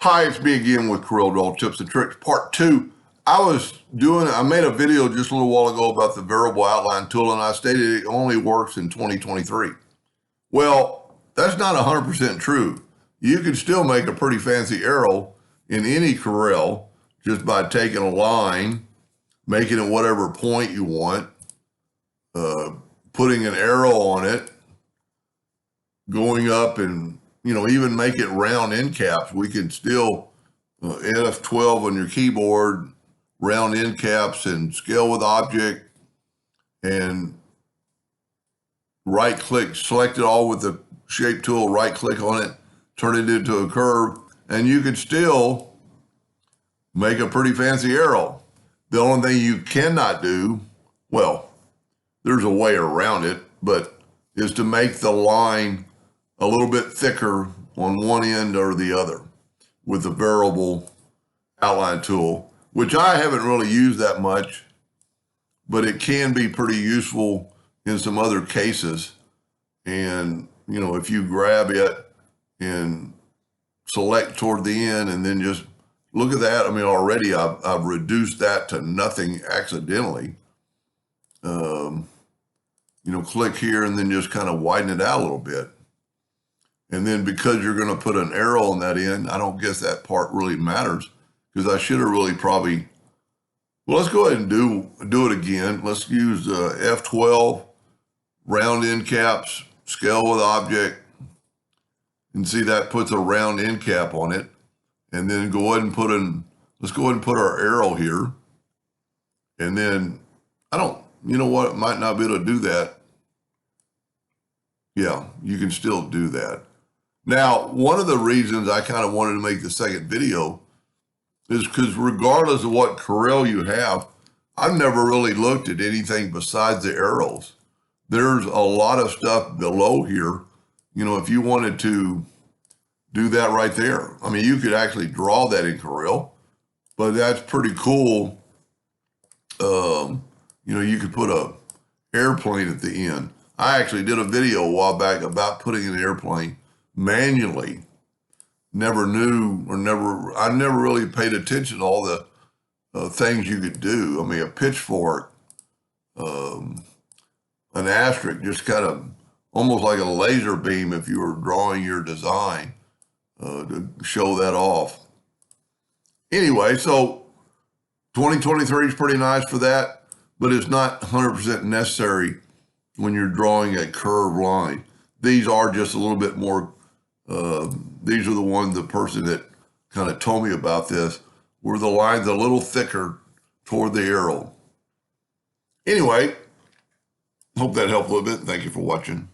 Hi, it's me again with CorelDraw Tips and Tricks, Part 2. I made a video just a little while ago about the variable outline tool, and I stated it only works in 2023. Well, that's not 100% true. You can still make a pretty fancy arrow in any Corel just by taking a line, making it whatever point you want, putting an arrow on it, going up and even make it round end caps. We can still F12 on your keyboard, round end caps and scale with object, and right click, select it all with the shape tool, right click on it, turn it into a curve, and you can still make a pretty fancy arrow. The only thing you cannot do, well, there's a way around it, but is to make the line a little bit thicker on one end or the other with the variable outline tool, which I haven't really used that much, but it can be pretty useful in some other cases. And, if you grab it and select toward the end and then just look at that. I mean, already I've reduced that to nothing accidentally. Click here and then just kind of widen it out a little bit. And then because you're going to put an arrow on that end, I don't guess that part really matters, because I should have really probably, well, let's go ahead and do it again. Let's use F12, round end caps, scale with object, and see that puts a round end cap on it. And then go ahead and let's go ahead and put our arrow here. And then it might not be able to do that. Yeah, you can still do that. Now, one of the reasons I kind of wanted to make the second video is because regardless of what Corel you have, I've never really looked at anything besides the arrows. There's a lot of stuff below here. If you wanted to do that right there, I mean, you could actually draw that in Corel, but that's pretty cool. You could put a airplane at the end. I actually did a video a while back about putting an airplane manually. I never really paid attention to all the things you could do. I mean, a pitchfork, an asterisk, just kind of almost like a laser beam if you were drawing your design to show that off. Anyway, so 2023 is pretty nice for that, but it's not 100% necessary when you're drawing a curved line. These are just a little bit more, these are the person that kind of told me about this, where the line's a little thicker toward the arrow. Anyway, hope that helped a little bit. Thank you for watching.